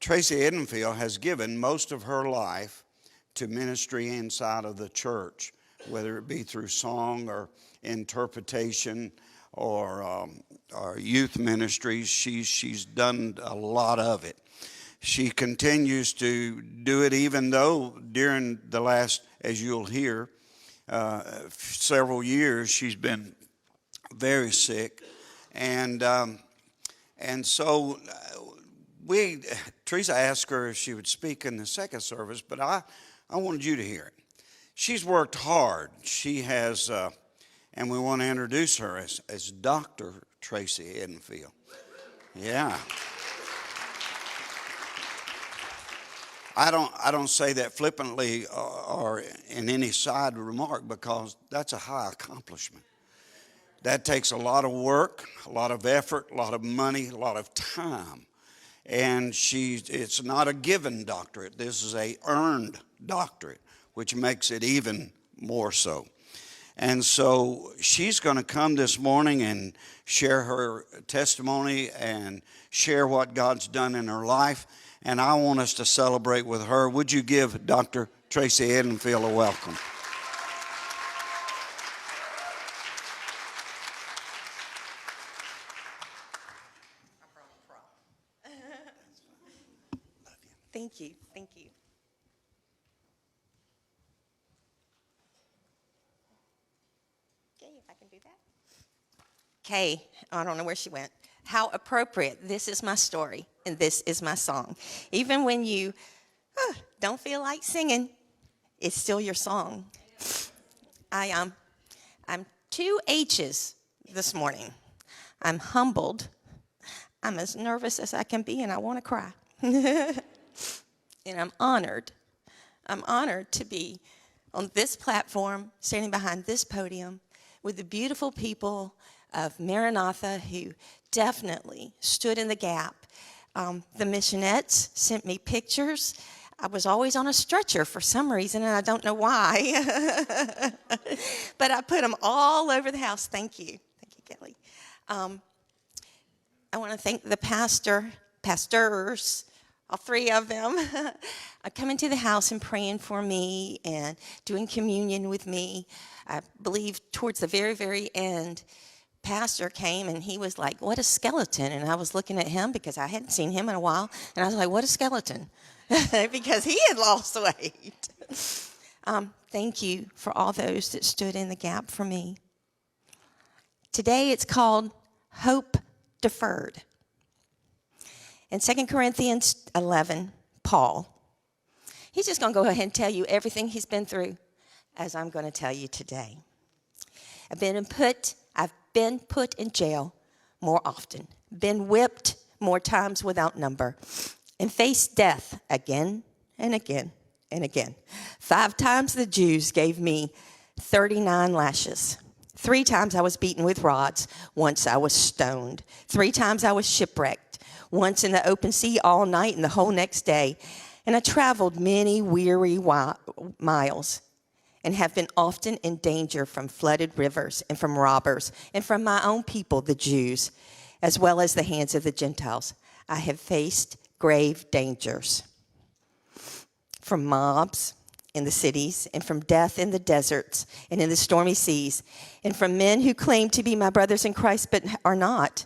Tracy Edenfield has given most of her life to ministry inside of the church, whether it be through song or interpretation or youth ministries. She's done a lot of it. She continues to do it, even though during the last, as you'll hear, several years she's been very sick, and so Teresa asked her if she would speak in the second service, but I wanted you to hear it. She's worked hard. She has, and we want to introduce her as Dr. Tracy Edenfield. Yeah. I don't say that flippantly or in any side remark, because that's a high accomplishment. That takes a lot of work, a lot of effort, a lot of money, a lot of time. And it's not a given doctorate. This is a earned doctorate, which makes it even more so. And so she's going to come this morning and share her testimony and share what God's done in her life. And I want us to celebrate with her. Would you give Dr. Tracy Edenfield a welcome? Thank you. Thank you. Okay, if I can do that. Okay, I don't know where she went. How appropriate. This is my story, and this is my song. Even when you don't feel like singing, it's still your song. I'm 2 H's this morning. I'm humbled. I'm as nervous as I can be, and I want to cry. And I'm honored. I'm honored to be on this platform, standing behind this podium with the beautiful people of Maranatha who definitely stood in the gap. The missionettes sent me pictures. I was always on a stretcher for some reason, and I don't know why. But I put them all over the house. Thank you. Thank you, Kelly. I want to thank the pastors, all 3 of them, coming to the house and praying for me and doing communion with me. I believe towards the very, very end, Pastor came and he was like, "What a skeleton." And I was looking at him because I hadn't seen him in a while. And I was like, "What a skeleton," because he had lost weight. Thank you for all those that stood in the gap for me. Today it's called Hope Deferred. In 2 Corinthians 11, Paul, he's just going to go ahead and tell you everything he's been through, as I'm going to tell you today. I've been put in jail more often, been whipped more times without number, and faced death again and again and again. 5 times the Jews gave me 39 lashes. 3 times I was beaten with rods. Once I was stoned. 3 times I was shipwrecked. Once in the open sea all night and the whole next day. And I traveled many weary miles and have been often in danger from flooded rivers and from robbers and from my own people, the Jews, as well as the hands of the Gentiles. I have faced grave dangers from mobs in the cities and from death in the deserts and in the stormy seas and from men who claim to be my brothers in Christ but are not.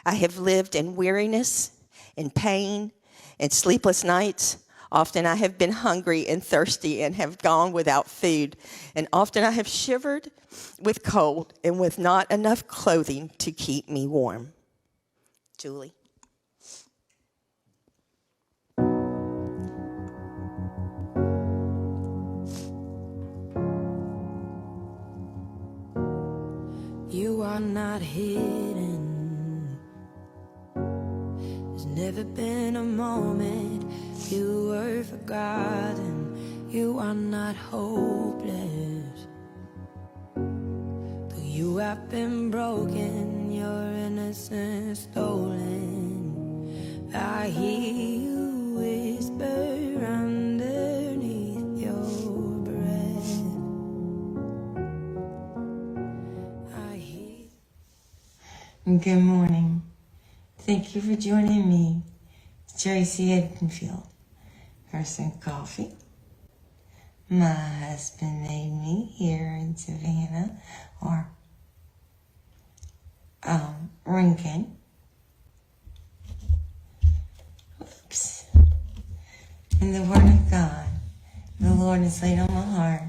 I have lived in weariness, in pain, in sleepless nights. Often I have been hungry and thirsty and have gone without food. And often I have shivered with cold and with not enough clothing to keep me warm. Julie. You are not hidden. There's never been a moment you were forgotten. You are not hopeless. Though you have been broken, your innocence stolen. I hear you whisper underneath your breath. I hear. Good morning. Thank you for joining me Tracy Edenfield for some coffee. My husband made me here in Savannah, or Lincoln. Oops. And the Word of God, the Lord has laid on my heart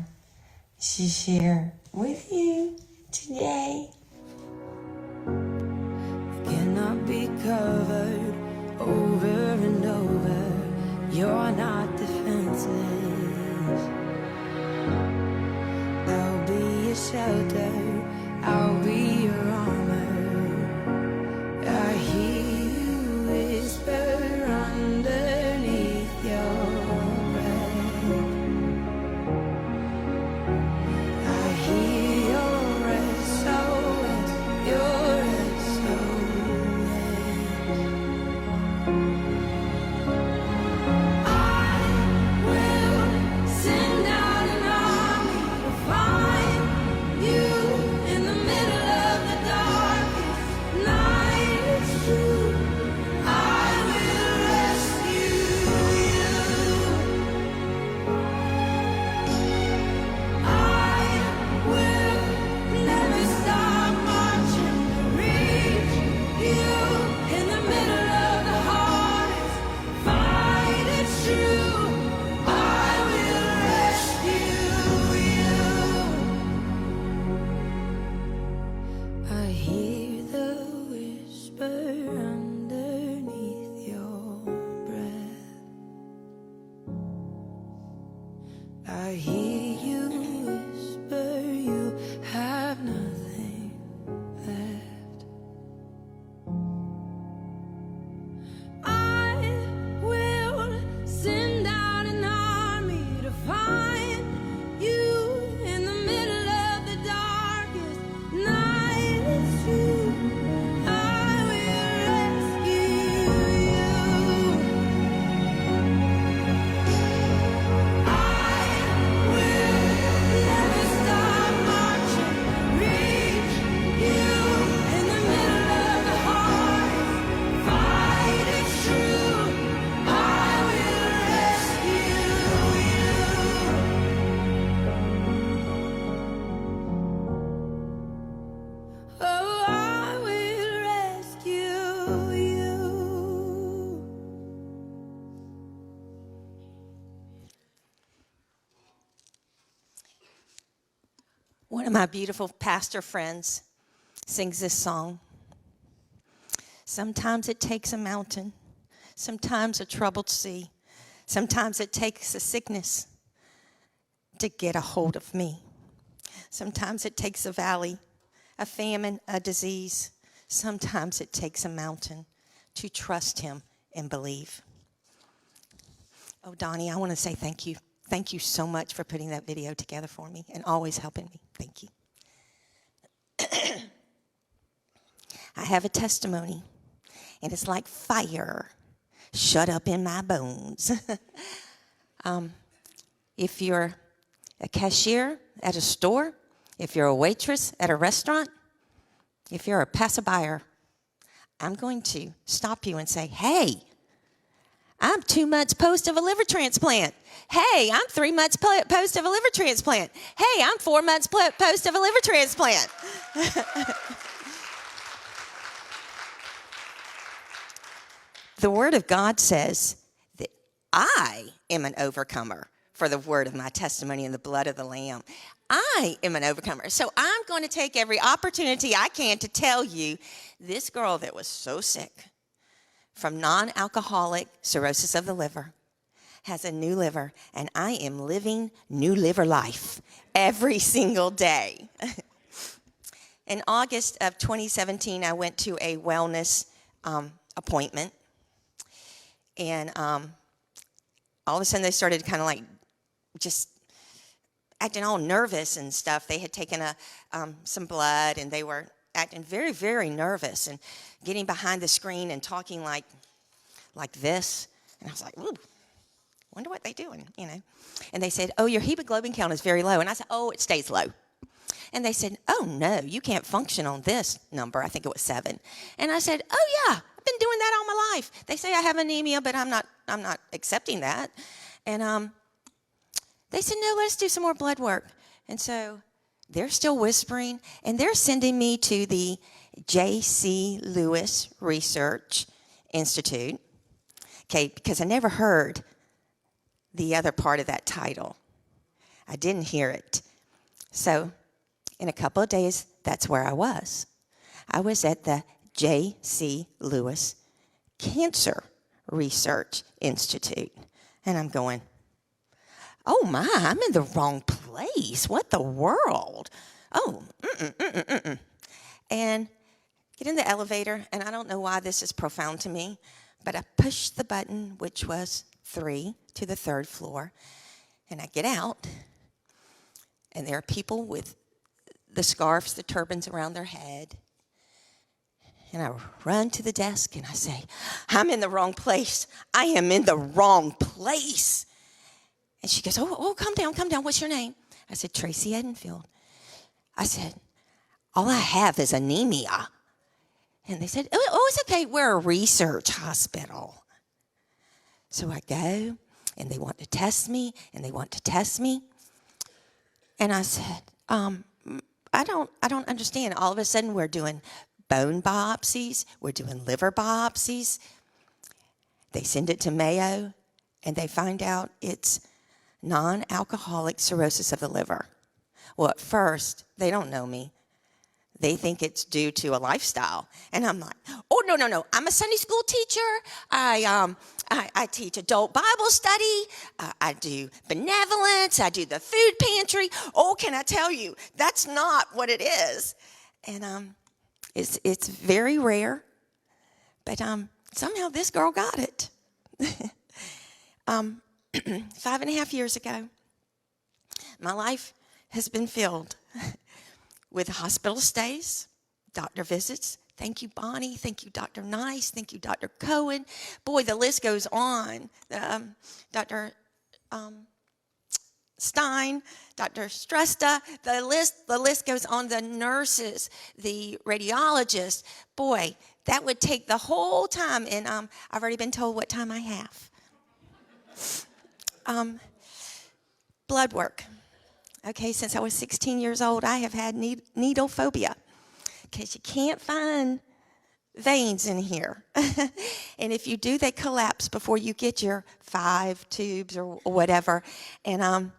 to share with you today. Cannot be covered over and over. You're not defenseless. I'll be your shelter. I'll be your armor. I hear you whisper underneath your breath. I hear your SOS, your I hear you whisper, you have nothing left. I will send out an army to find you in the middle of the darkest night. It's you. I will rescue you. One of my beautiful pastor friends sings this song. Sometimes it takes a mountain, sometimes a troubled sea, sometimes it takes a sickness to get a hold of me. Sometimes it takes a valley, a famine, a disease. Sometimes it takes a mountain to trust him and believe. Oh, Donnie, I want to say thank you. Thank you so much for putting that video together for me and always helping me. Thank you. I have a testimony, and it's like fire shut up in my bones. If you're a cashier at a store, if you're a waitress at a restaurant, if you're a passerby, I'm going to stop you and say, hey, I'm 2 months post of a liver transplant. Hey, I'm 3 months post of a liver transplant. Hey, I'm 4 months post of a liver transplant. The Word of God says that I am an overcomer for the word of my testimony and the blood of the Lamb. I am an overcomer. So I'm going to take every opportunity I can to tell you this girl that was so sick from non-alcoholic cirrhosis of the liver has a new liver, and I am living new liver life every single day. In August of 2017, I went to a wellness appointment, and all of a sudden they started kind of like just acting all nervous and stuff. They had taken some blood, and they were acting very, very nervous and getting behind the screen and talking like this. And I was like, ooh, wonder what they're doing, you know. And they said, oh, your hemoglobin count is very low. And I said, oh, it stays low. And they said, oh, no, you can't function on this number. I think it was 7. And I said, oh, yeah, I've been doing that all my life. They say I have anemia, but I'm not accepting that. And they said, no, let's do some more blood work. And so they're still whispering, and they're sending me to the J.C. Lewis Research Institute, okay, because I never heard the other part of that title. I didn't hear it. So in a couple of days, that's where I was. I was at the J.C. Lewis Cancer Research Institute, and I'm going, oh my, I'm in the wrong place. What the world? Oh, And get in the elevator, and I don't know why this is profound to me, but I pushed the button, which was 3, to the 3rd floor, and I get out, and there are people with the scarves, the turbans around their head, and I run to the desk, and I say, I'm in the wrong place. I am in the wrong place. And she goes, oh, calm down. What's your name? I said, Tracy Edenfield. I said, all I have is anemia. And they said, oh, it's okay. We're a research hospital. So I go, and they want to test me. And I said, I don't understand. All of a sudden, we're doing bone biopsies. We're doing liver biopsies. They send it to Mayo, and they find out it's non-alcoholic cirrhosis of the liver. Well, at first, they don't know me. They think it's due to a lifestyle. And I'm like, oh, no. I'm a Sunday school teacher. I teach adult Bible study. I do benevolence. I do the food pantry. Oh, can I tell you, that's not what it is. And it's very rare. But somehow this girl got it. 5.5 years ago, my life has been filled with hospital stays, doctor visits. Thank you, Bonnie. Thank you, Dr. Nice. Thank you, Dr. Cohen. Boy, the list goes on. Dr. Stein, Dr. Strusta, the list goes on. The nurses, the radiologists. Boy, that would take the whole time, and I've already been told what time I have. Blood work. Okay, since I was 16 years old, I have had needle phobia because you can't find veins in here. And if you do, they collapse before you get your 5 tubes or whatever. And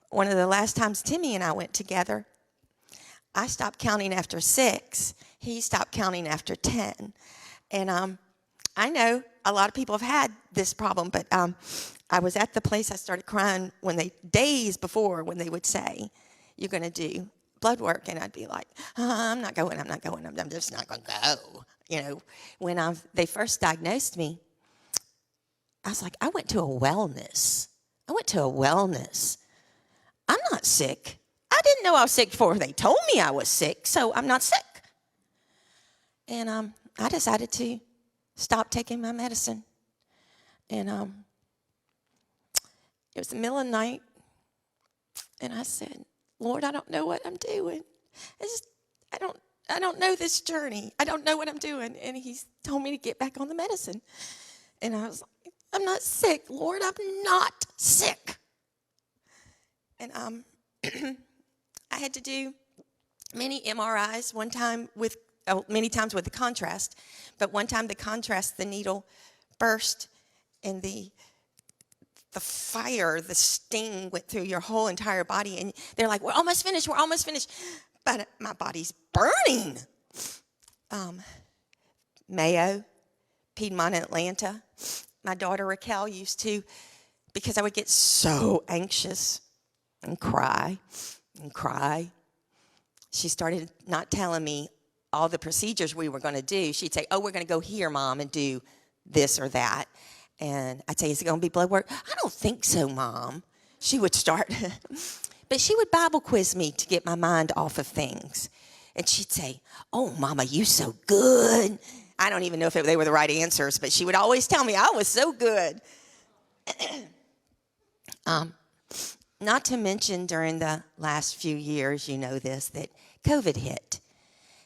one of the last times Timmy and I went together, I stopped counting after 6. He stopped counting after 10. And I know a lot of people have had this problem, but I was at the place. I started crying days before when they would say, you're going to do blood work. And I'd be like, I'm not going. I'm just not going to go. You know, when they first diagnosed me, I was like, I went to a wellness. I'm not sick. I didn't know I was sick before they told me I was sick, so I'm not sick. And I decided to stop taking my medicine. And it was the middle of the night, and I said, Lord, I don't know what I'm doing. I don't know this journey. I don't know what I'm doing. And he told me to get back on the medicine. And I was like, I'm not sick, Lord. I'm not sick. And I had to do many MRIs, many times with the contrast. But one time the needle burst, and the fire, the sting went through your whole entire body. And they're like, we're almost finished. But my body's burning. Mayo, Piedmont, Atlanta. My daughter Raquel used to, because I would get so anxious and cry. She started not telling me all the procedures we were going to do. She'd say, oh, we're going to go here, Mom, and do this or that. And I'd say, is it going to be blood work? I don't think so, Mom. She would start. But she would Bible quiz me to get my mind off of things. And she'd say, oh, Mama, you so good. I don't even know if they were the right answers, but she would always tell me I was so good. Not to mention during the last few years, you know this, that COVID hit.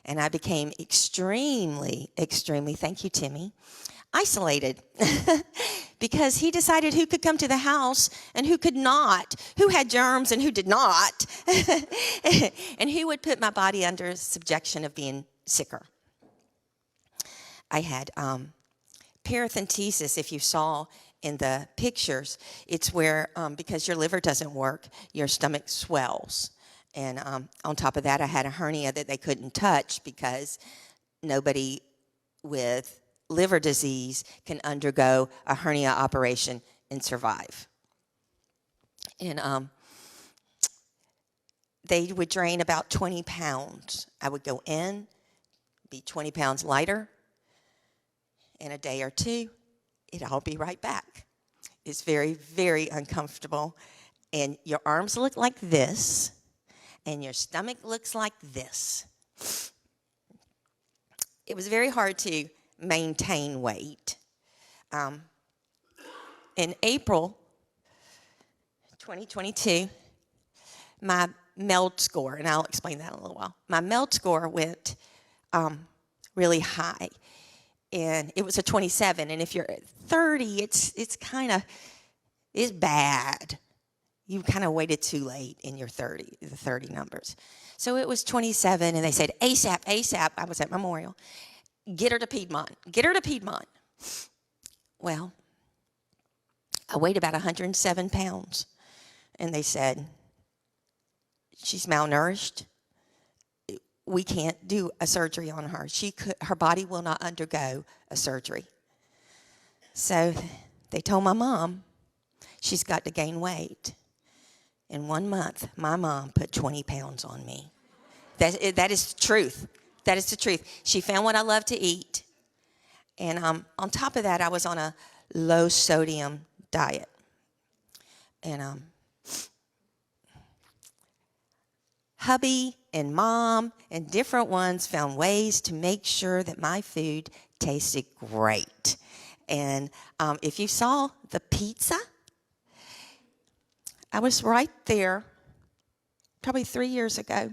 And I became extremely, thank you, Timmy, isolated because he decided who could come to the house and who could not, who had germs and who did not, and who would put my body under subjection of being sicker. I had parathentesis, if you saw in the pictures. It's where, because your liver doesn't work, your stomach swells. And on top of that, I had a hernia that they couldn't touch because nobody with liver disease can undergo a hernia operation and survive. And they would drain about 20 pounds. I would go in, be 20 pounds lighter. In a day or two, it'll be right back. It's very, very uncomfortable. And your arms look like this, and your stomach looks like this. It was very hard to maintain weight. In April 2022, my MELD score, and I'll explain that in a little while, my MELD score went really high. And it was a 27, and if you're at 30, it's bad. You kind of waited too late in your the 30 numbers. So it was 27, and they said, ASAP. I was at Memorial. Get her to Piedmont. Well, I weighed about 107 pounds, and they said, she's malnourished. We can't do a surgery on her. Her body will not undergo a surgery. So they told my mom she's got to gain weight. In 1 month, my mom put 20 pounds on me. That is the truth. That is the truth. She found what I love to eat. And on top of that, I was on a low sodium diet. And hubby and mom and different ones found ways to make sure that my food tasted great. And if you saw the pizza, I was right there probably 3 years ago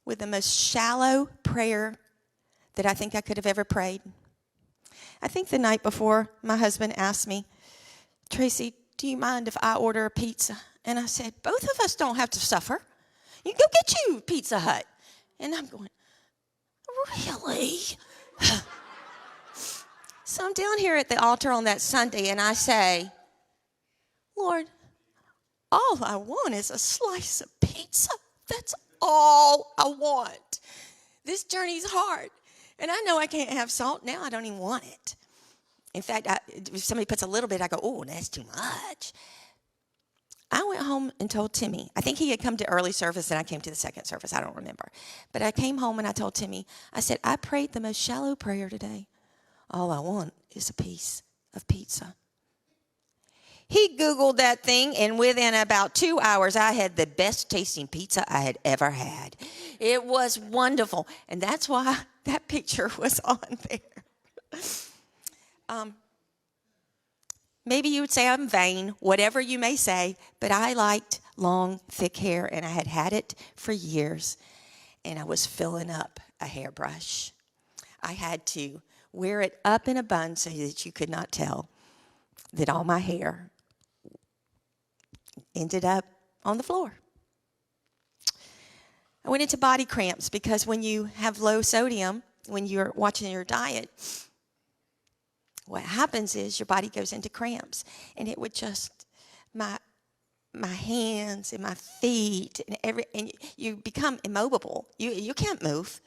with the most shallow prayer that I think I could have ever prayed. I think the night before, my husband asked me, Tracy, do you mind if I order a pizza? And I said, both of us don't have to suffer. You go get you Pizza Hut. And I'm going, really? So I'm down here at the altar on that Sunday, and I say, Lord, all I want is a slice of pizza. That's all I want. This journey's hard. And I know I can't have salt. Now I don't even want it. In fact, if somebody puts a little bit, I go, oh, that's too much. I went home and told Timmy. I think he had come to early service and I came to the second service. I don't remember. But I came home and I told Timmy, I said, I prayed the most shallow prayer today. All I want is a piece of pizza. He Googled that thing, and within about 2 hours, I had the best tasting pizza I had ever had. It was wonderful, and that's why that picture was on there. Maybe you would say I'm vain, whatever you may say, but I liked long, thick hair, and I had had it for years, and I was filling up a hairbrush. I had to wear it up in a bun so that you could not tell that all my hair ended up on the floor. I went into body cramps because when you have low sodium, when you're watching your diet, what happens is your body goes into cramps, and it would just, my hands and my feet and you become immobile. You can't move.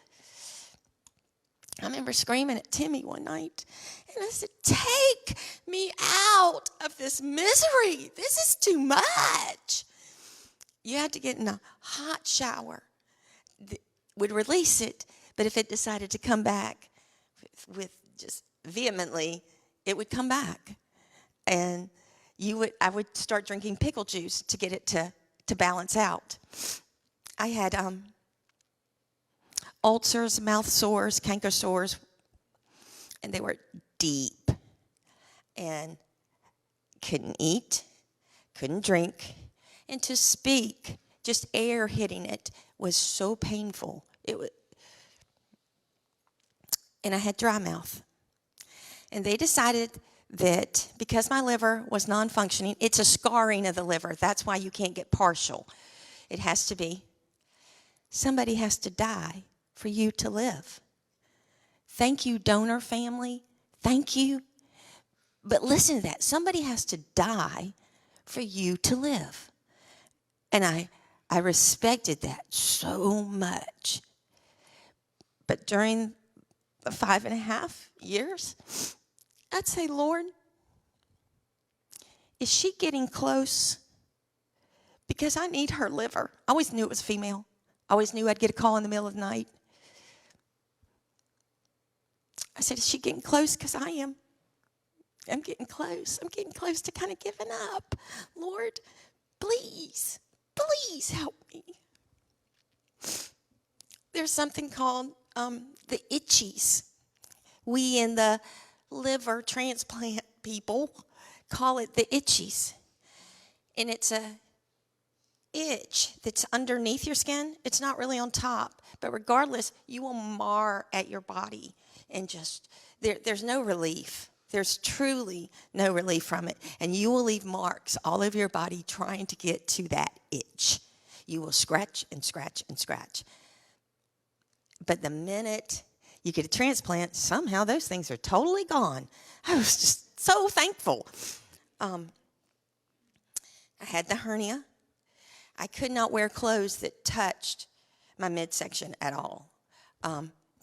I remember screaming at Timmy one night, and I said, take me out of this misery. This is too much. You had to get in a hot shower that would release it, but if it decided to come back with just vehemently, it would come back. And I would start drinking pickle juice to get it to balance out. I had ulcers, mouth sores, canker sores, and they were deep. And couldn't eat, couldn't drink, and to speak, just air hitting it was so painful. and I had dry mouth. And they decided that because my liver was non-functioning, it's a scarring of the liver. That's why you can't get partial. It has to be. Somebody has to die for you to live. Thank you, donor family. Thank you. But listen to that. Somebody has to die for you to live. And I respected that so much. But during the 5.5 years, I'd say, Lord, is she getting close? Because I need her liver. I always knew it was female. I always knew I'd get a call in the middle of the night. I said, is she getting close? Because I am. I'm getting close. I'm getting close to kind of giving up. Lord, please, please help me. There's something called the itchies. We in the liver transplant people call it the itchies. And it's a itch that's underneath your skin. It's not really on top. But regardless, you will mar at your body and just, there's no relief. There's truly no relief from it. And you will leave marks all over your body trying to get to that itch. You will scratch and scratch and scratch. But the minute you get a transplant, somehow those things are totally gone. I was just so thankful. I had the hernia. I could not wear clothes that touched my midsection at all.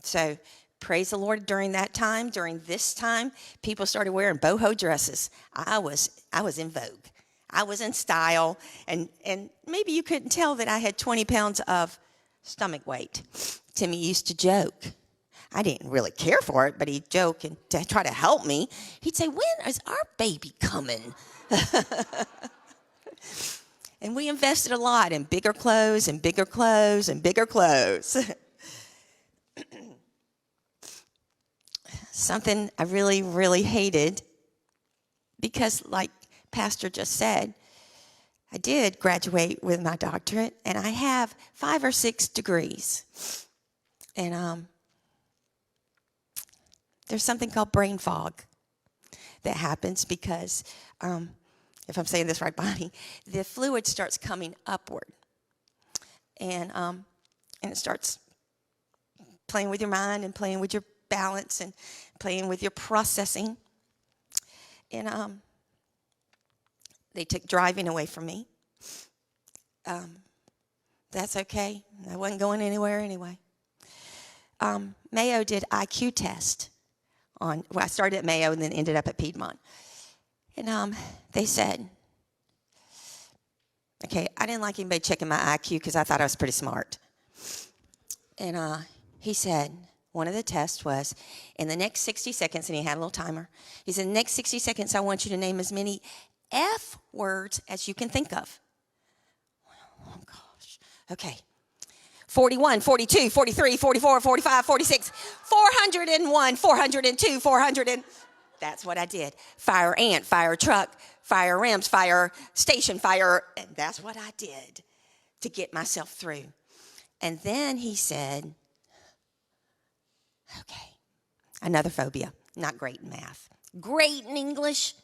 So praise the Lord, during this time, people started wearing boho dresses. I was in vogue. I was in style, and maybe you couldn't tell that I had 20 pounds of stomach weight. Timmy used to joke. I didn't really care for it, but he'd joke and try to help me. He'd say, when is our baby coming? And we invested a lot in bigger clothes and bigger clothes and bigger clothes. Something I really, really hated, because like Pastor just said, I did graduate with my doctorate, and I have 5 or 6 degrees. And there's something called brain fog that happens because, if I'm saying this right, Bonnie, the fluid starts coming upward. And it starts playing with your mind and playing with your balance and playing with your processing. And they took driving away from me. That's okay. I wasn't going anywhere anyway. Mayo did IQ test I started at Mayo and then ended up at Piedmont. And they said, okay, I didn't like anybody checking my IQ because I thought I was pretty smart. And he said, one of the tests was, in the next 60 seconds, and he had a little timer, he said, in the next 60 seconds, I want you to name as many F words as you can think of. Oh, gosh. Okay. 41, 42, 43, 44, 45, 46, 401, 402, 400, and that's what I did. Fire ant, fire truck, fire rims, fire station, fire, and that's what I did to get myself through. And then he said, okay, another phobia, not great in math. Great in English,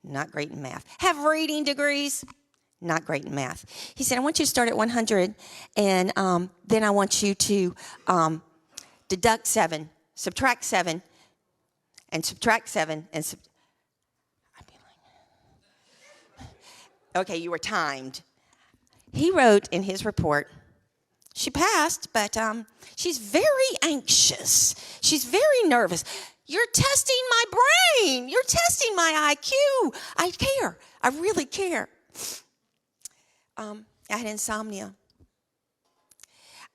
not great in math. Have reading degrees, not great in math. He said, I want you to start at 100, and then I want you to deduct 7, subtract 7, and subtract 7, and I'd be like, okay, you were timed. He wrote in his report, she passed, but she's very anxious. She's very nervous. You're testing my brain. You're testing my IQ. I care. I really care. I had insomnia.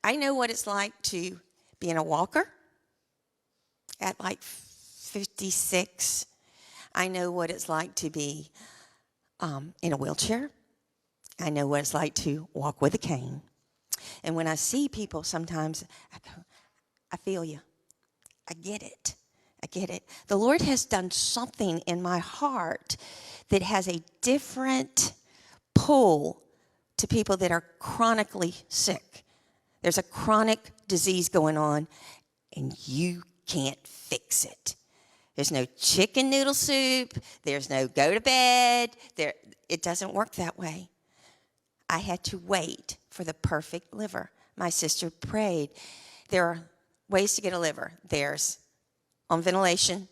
I know what it's like to be in a walker at like 56. I know what it's like to be in a wheelchair. I know what it's like to walk with a cane. And when I see people, sometimes I go, I feel you. I get it. I get it. The Lord has done something in my heart that has a different pull to people that are chronically sick. There's a chronic disease going on, and you can't fix it. There's no chicken noodle soup. There's no go to bed. It doesn't work that way. I had to wait for the perfect liver. My sister prayed. There are ways to get a liver. There's on ventilation.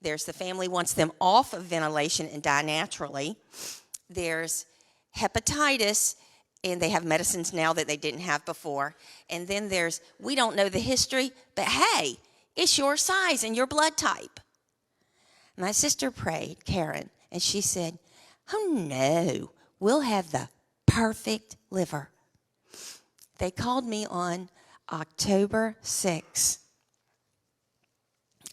There's the family wants them off of ventilation and die naturally. There's hepatitis, and they have medicines now that they didn't have before. And then there's, we don't know the history, but hey, it's your size and your blood type. My sister prayed, Karen, and she said, oh no, we'll have the perfect liver. They called me on October 6th.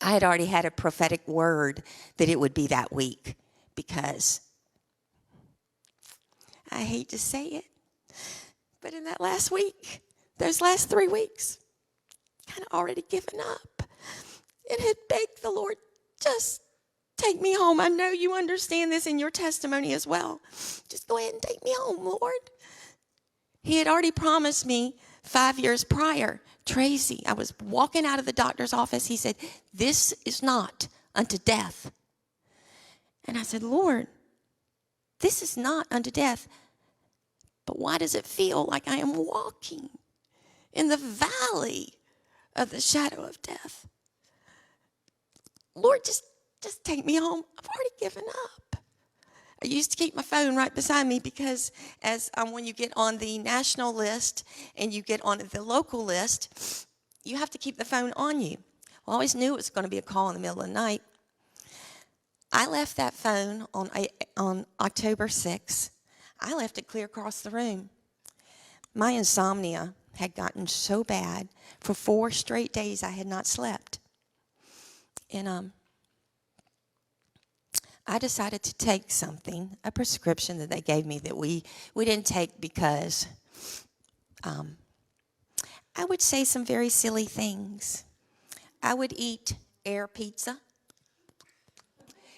I had already had a prophetic word that it would be that week because I hate to say it, but in that last week, those last 3 weeks, kind of already given up and had begged the Lord, just take me home. I know you understand this in your testimony as well. Just go ahead and take me home, Lord. He had already promised me 5 years prior, Tracy, I was walking out of the doctor's office. He said, this is not unto death. And I said, Lord, this is not unto death. But why does it feel like I am walking in the valley of the shadow of death? Lord, just take me home. I've already given up. I used to keep my phone right beside me because when you get on the national list and you get on the local list, you have to keep the phone on you. I always knew it was going to be a call in the middle of the night. I left that phone on October 6th. I left it clear across the room. My insomnia had gotten so bad. For 4 straight days, I had not slept. And I decided to take something, a prescription that they gave me that we didn't take because I would say some very silly things. I would eat air pizza.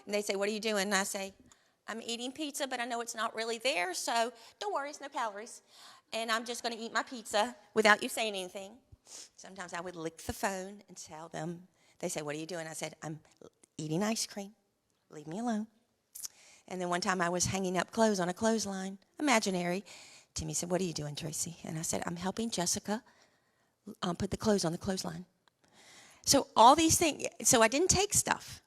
And they say, what are you doing? And I say, I'm eating pizza, but I know it's not really there, so don't worry, it's no calories. And I'm just going to eat my pizza without you saying anything. Sometimes I would lick the phone and tell them. They say, what are you doing? I said, I'm eating ice cream. Leave me alone. And then one time I was hanging up clothes on a clothesline, imaginary. Timmy said, what are you doing, Tracy? And I said, I'm helping Jessica put the clothes on the clothesline. So all these things, so I didn't take stuff.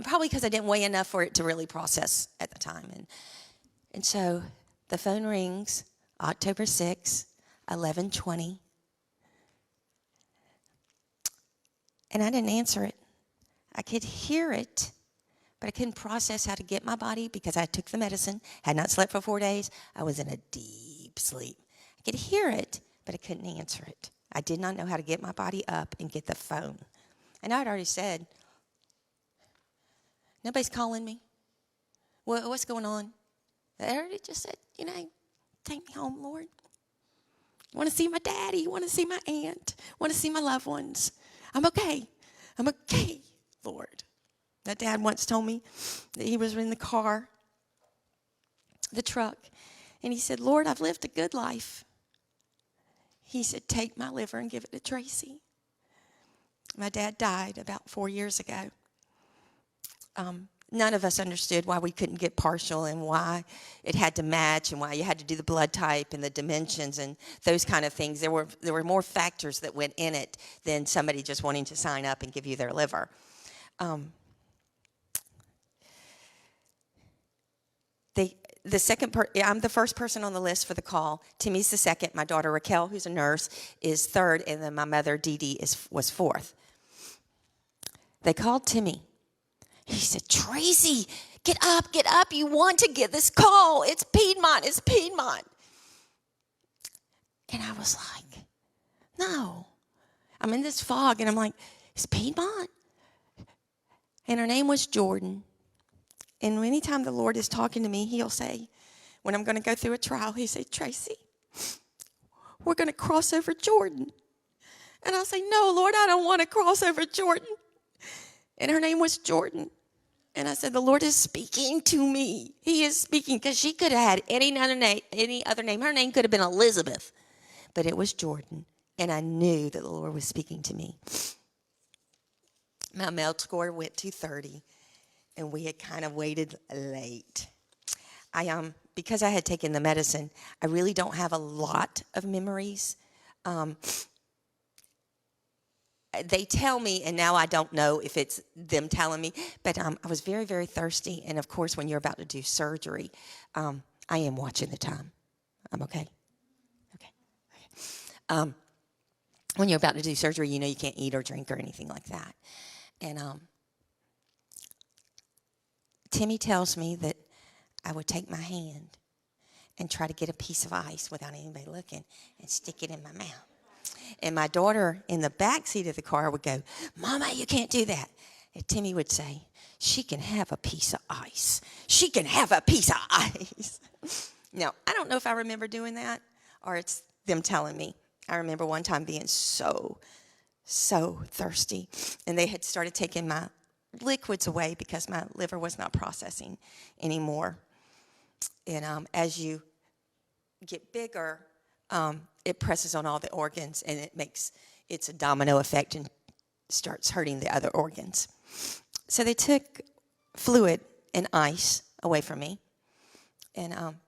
Probably because I didn't weigh enough for it to really process at the time. And so the phone rings, October 6th, 11:20. And I didn't answer it. I could hear it, but I couldn't process how to get my body because I took the medicine, had not slept for 4 days. I was in a deep sleep. I could hear it, but I couldn't answer it. I did not know how to get my body up and get the phone. And I had already said, nobody's calling me. What's going on? I already just said, take me home, Lord. I want to see my daddy. I want to see my aunt. I want to see my loved ones. I'm okay. I'm okay, Lord. My dad once told me that he was in the car, the truck, and he said, Lord, I've lived a good life. He said, take my liver and give it to Tracy. My dad died about 4 years ago. None of us understood why we couldn't get partial and why it had to match and why you had to do the blood type and the dimensions and those kind of things. There were more factors that went in it than somebody just wanting to sign up and give you their liver. I'm the first person on the list for the call. Timmy's the second. My daughter Raquel, who's a nurse, is third, and then my mother Dee Dee was fourth. They called Timmy. He said, Tracy, get up. You want to get this call. It's Piedmont. And I was like, no. I'm in this fog, and I'm like, it's Piedmont? And her name was Jordan. And anytime the Lord is talking to me, he'll say, when I'm going to go through a trial, he'll say, Tracy, we're going to cross over Jordan. And I'll say, no, Lord, I don't want to cross over Jordan. And her name was Jordan. And I said, the Lord is speaking to me. He is speaking, because she could have had any other name. Her name could have been Elizabeth, but it was Jordan. And I knew that the Lord was speaking to me. My MELD score went to 30, and we had kind of waited late. Because I had taken the medicine, I really don't have a lot of memories. They tell me, and now I don't know if it's them telling me, but I was very, very thirsty. And, of course, when you're about to do surgery, I am watching the time. I'm okay? Okay. When you're about to do surgery, you know you can't eat or drink or anything like that. And Timmy tells me that I would take my hand and try to get a piece of ice without anybody looking and stick it in my mouth. And my daughter in the back seat of the car would go, "Mama, you can't do that." And Timmy would say, "She can have a piece of ice. She can have a piece of ice." Now, I don't know if I remember doing that or it's them telling me. I remember one time being so thirsty, and they had started taking my liquids away because my liver was not processing anymore. And as you get bigger, it presses on all the organs, and it's a domino effect and starts hurting the other organs. So they took fluid and ice away from me and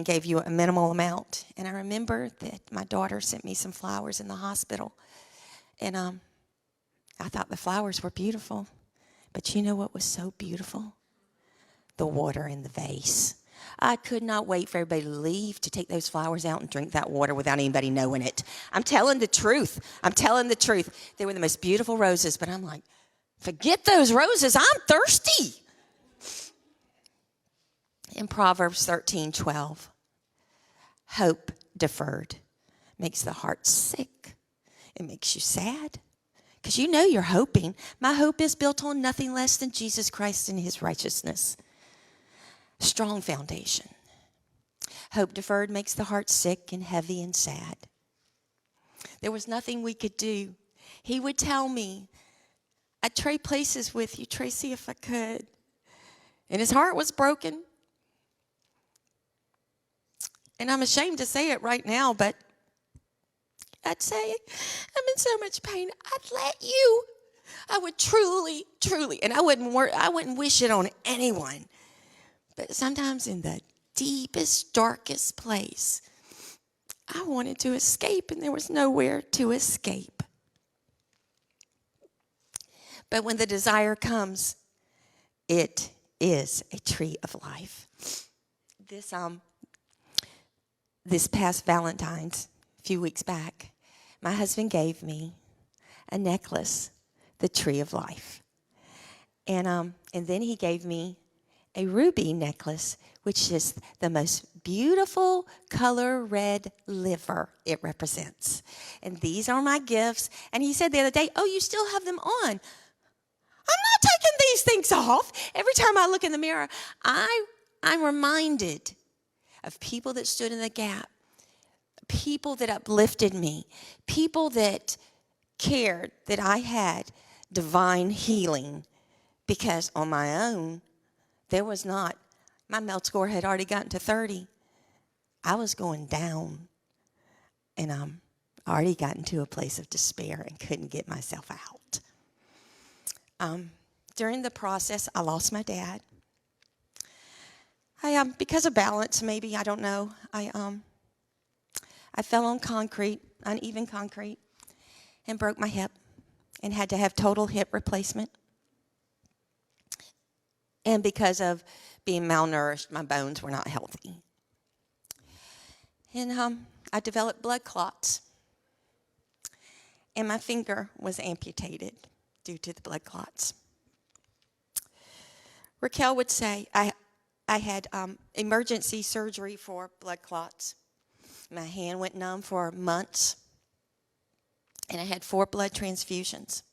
gave you a minimal amount. And I remember that my daughter sent me some flowers in the hospital. And I thought the flowers were beautiful. But you know what was so beautiful? The water in the vase. I could not wait for everybody to leave to take those flowers out and drink that water without anybody knowing it. I'm telling the truth. I'm telling the truth. They were the most beautiful roses, but I'm like, forget those roses. I'm thirsty. In Proverbs 13:12, hope deferred makes the heart sick. It makes you sad because you know you're hoping. My hope is built on nothing less than Jesus Christ and his righteousness. Strong foundation. Hope deferred makes the heart sick and heavy and sad. There was nothing we could do. He would tell me, "I'd trade places with you, Tracy, if I could." And his heart was broken. And I'm ashamed to say it right now, but I'd say, "I'm in so much pain. I'd let you." I would truly, and I wouldn't wish it on anyone. But sometimes in the deepest, darkest place, I wanted to escape, and there was nowhere to escape. But when the desire comes, it is a tree of life. This past Valentine's, a few weeks back, my husband gave me a necklace, the tree of life. And then he gave me a ruby necklace, which is the most beautiful color red liver it represents. And these are my gifts. And he said the other day, "Oh, you still have them on." I'm not taking these things off. Every time I look in the mirror, I'm reminded of people that stood in the gap, people that uplifted me, people that cared that I had divine healing, because on my own, there was not. My MELD score had already gotten to 30. I was going down, and I already gotten to a place of despair and couldn't get myself out. During the process, I lost my dad. Because of balance, maybe, I don't know. I fell on concrete, uneven concrete, and broke my hip and had to have total hip replacement. And because of being malnourished, my bones were not healthy. And I developed blood clots. And my finger was amputated due to the blood clots. Raquel would say I had emergency surgery for blood clots. My hand went numb for months. And I had 4 blood transfusions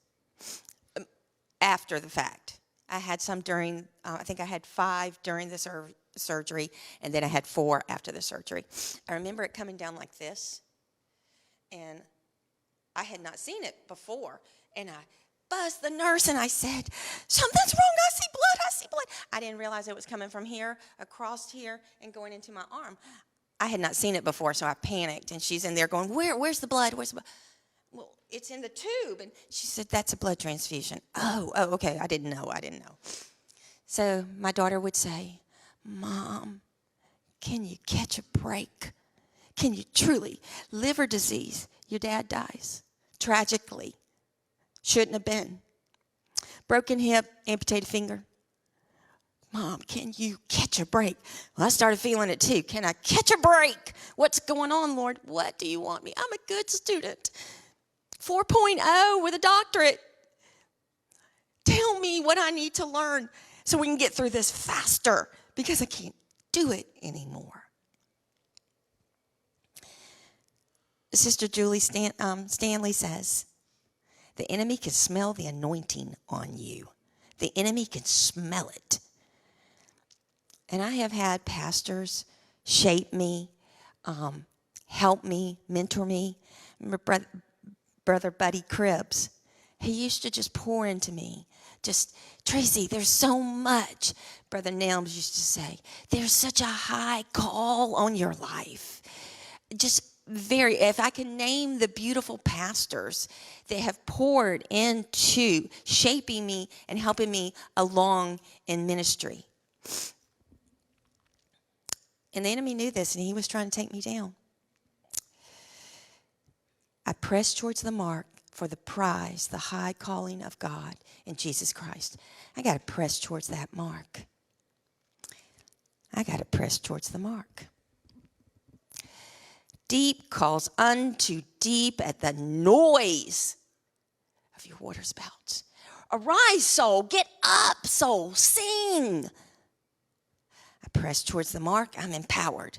after the fact. I had some during, I think I had 5 during the surgery, and then I had 4 after the surgery. I remember it coming down like this, and I had not seen it before. And I buzzed the nurse, and I said, "Something's wrong, I see blood, I see blood." I didn't realize it was coming from here, across here, and going into my arm. I had not seen it before, so I panicked, and she's in there going, where's the blood, where's the blood? well, it's in the tube. And she said, that's a blood transfusion. Oh, okay. I didn't know. So my daughter would say, Mom, can you catch a break? Can you truly? Liver disease, your dad dies. Tragically. Shouldn't have been. Broken hip, amputated finger. Mom, can you catch a break? Well, I started feeling it too. Can I catch a break? What's going on, Lord? What do you want me? I'm a good student. 4.0 with a doctorate. Tell me what I need to learn so we can get through this faster, because I can't do it anymore. Sister Julie Stanley says, the enemy can smell the anointing on you. The enemy can smell it. And I have had pastors shape me, help me, mentor me. Remember Brother Buddy Cribbs? He used to just pour into me. Just, Tracy, there's so much. Brother Nelms used to say, there's such a high call on your life. If I can name the beautiful pastors that have poured into shaping me and helping me along in ministry. And the enemy knew this, and he was trying to take me down. I pressed towards the mark for the prize, the high calling of God in Jesus Christ. I got to press towards that mark. I got to press towards the mark. Deep calls unto deep at the noise of your water spouts. Arise, soul. Get up, soul. Sing. I press towards the mark. I'm empowered.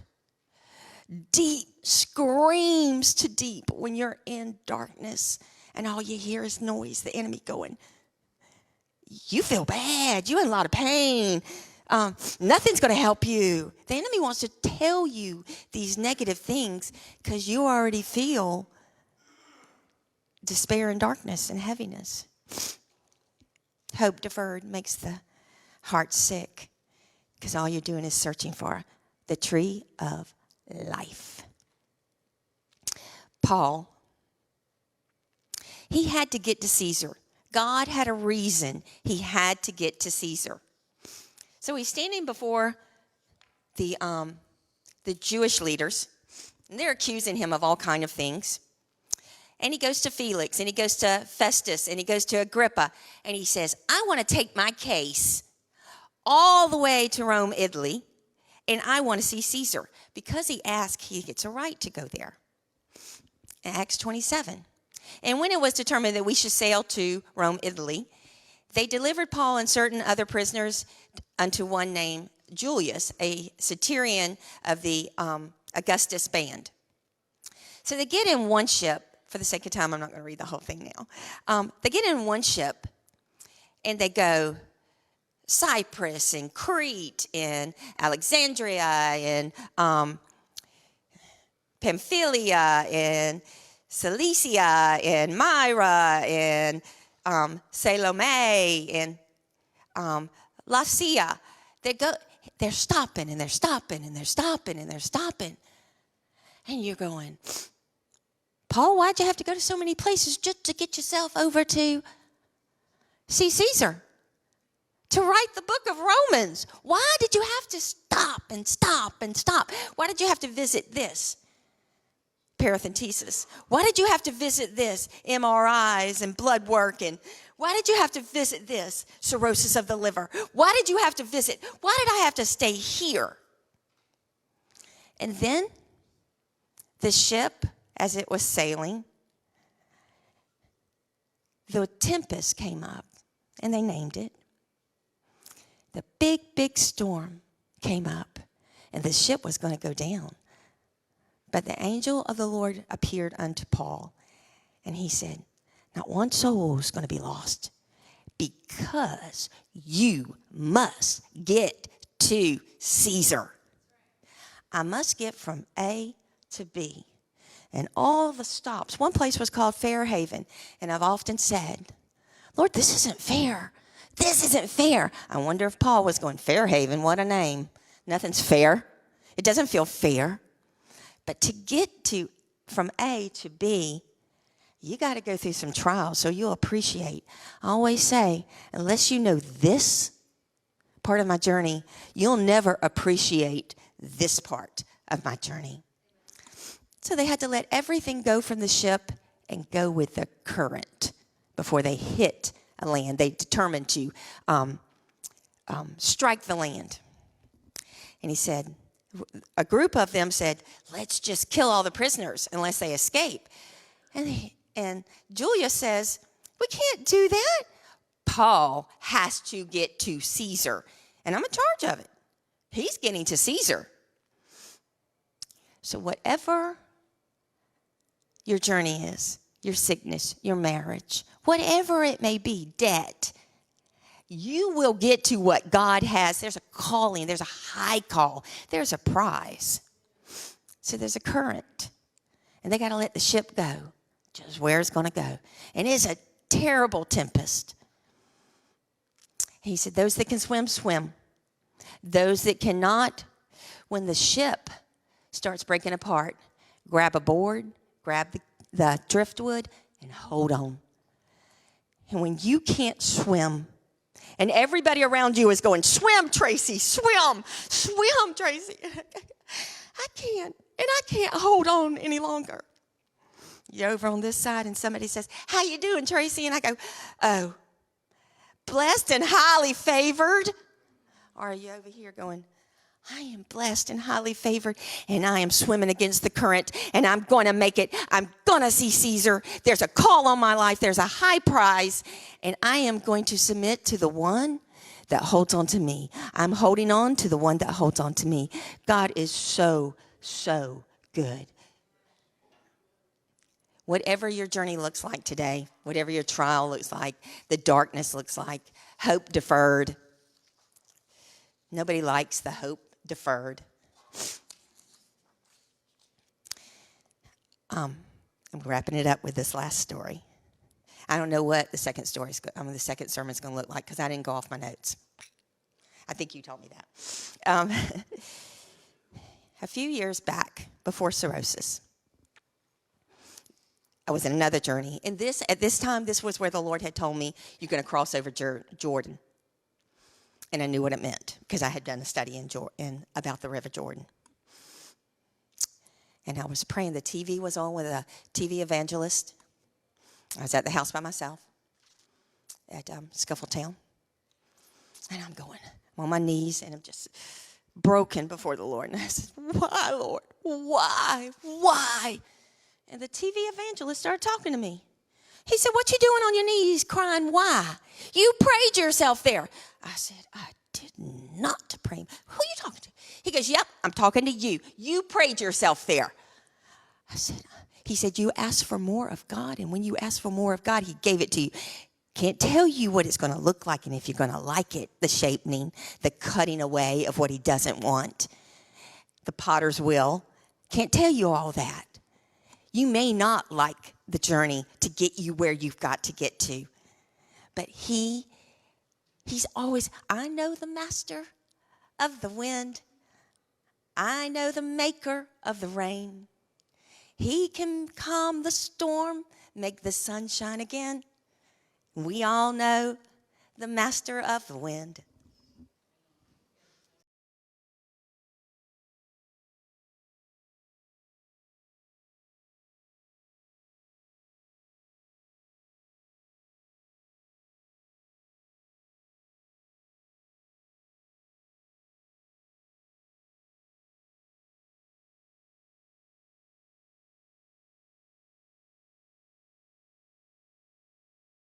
Deep screams to deep when you're in darkness and all you hear is noise, the enemy going, you feel bad. You're in a lot of pain. Nothing's going to help you. The enemy wants to tell you these negative things because you already feel despair and darkness and heaviness. Hope deferred makes the heart sick because all you're doing is searching for the tree of life. Paul, he had to get to Caesar. God had a reason he had to get to Caesar. So he's standing before the Jewish leaders, and they're accusing him of all kind of things. And he goes to Felix, and he goes to Festus, and he goes to Agrippa, and he says, I want to take my case all the way to Rome, Italy, and I want to see Caesar. Because he asked, he gets a right to go there. Acts 27. And when it was determined that we should sail to Rome, Italy, they delivered Paul and certain other prisoners unto one named Julius, a centurion of the Augustus band. So they get in one ship. For the sake of time, I'm not going to read the whole thing now. They get in one ship, and they go Cyprus and Crete and Alexandria and Pamphylia and Cilicia and Myra and Salome and Lycia. They're stopping and they're stopping and they're stopping and they're stopping. And you're going, Paul, why'd you have to go to so many places just to get yourself over to see Caesar? To write the book of Romans. Why did you have to stop and stop and stop? Why did you have to visit this? Parenthesis. Why did you have to visit this? MRIs and blood work. And why did you have to visit this? Cirrhosis of the liver. Why did you have to visit? Why did I have to stay here? And then the ship, as it was sailing, the tempest came up, and they named it. The big, big storm came up, and the ship was going to go down. But the angel of the Lord appeared unto Paul, and he said, not one soul is going to be lost because you must get to Caesar. I must get from A to B. And all the stops. One place was called Fairhaven, and I've often said, Lord, this isn't fair. This isn't fair. I wonder if Paul was going, Fairhaven, what a name. Nothing's fair. It doesn't feel fair. But to get to from A to B, you got to go through some trials so you'll appreciate. I always say, unless you know this part of my journey, you'll never appreciate this part of my journey. So they had to let everything go from the ship and go with the current before they hit a land. They determined to strike the land. And he said, a group of them said, let's just kill all the prisoners unless they escape. And Julia says, we can't do that. Paul has to get to Caesar, and I'm in charge of it. He's getting to Caesar. So whatever your journey is, your sickness, your marriage, whatever it may be, debt, you will get to what God has. There's a calling. There's a high call. There's a prize. So there's a current. And they got to let the ship go, just where it's going to go. And it's a terrible tempest. He said, those that can swim, swim. Those that cannot, when the ship starts breaking apart, grab a board, grab the driftwood, and hold on. And when you can't swim, and everybody around you is going, swim, Tracy, swim, Tracy. I can't, and I can't hold on any longer. You're over on this side, and somebody says, how you doing, Tracy? And I go, oh, blessed and highly favored. Or are you over here going, I am blessed and highly favored, and I am swimming against the current, and I'm going to make it. I'm going to see Caesar. There's a call on my life. There's a high prize, and I am going to submit to the one that holds on to me. I'm holding on to the one that holds on to me. God is so, so good. Whatever your journey looks like today, whatever your trial looks like, the darkness looks like, hope deferred. Nobody likes the hope deferred. I'm wrapping it up with this last story. I don't know what the second the second sermon's going to look like because I didn't go off my notes. I think you told me that. A few years back, before cirrhosis, I was in another journey. And at this time, this was where the Lord had told me, you're going to cross over Jordan. And I knew what it meant because I had done a study about the River Jordan. And I was praying. The TV was on with a TV evangelist. I was at the house by myself at Scuffletown. And I'm on my knees, and I'm just broken before the Lord. And I said, why, Lord? Why? And the TV evangelist started talking to me. He said, what you doing on your knees crying, why? You prayed yourself there. I said, I did not pray. Who are you talking to? He goes, yep, I'm talking to you. You prayed yourself there. He said, you asked for more of God, and when you asked for more of God, he gave it to you. Can't tell you what it's going to look like and if you're going to like it, the shaping, the cutting away of what he doesn't want, the potter's wheel. Can't tell you all that. You may not like the journey to get you where you've got to get to. But he's always, I know the master of the wind. I know the maker of the rain. He can calm the storm, make the sun shine again. We all know the master of the wind.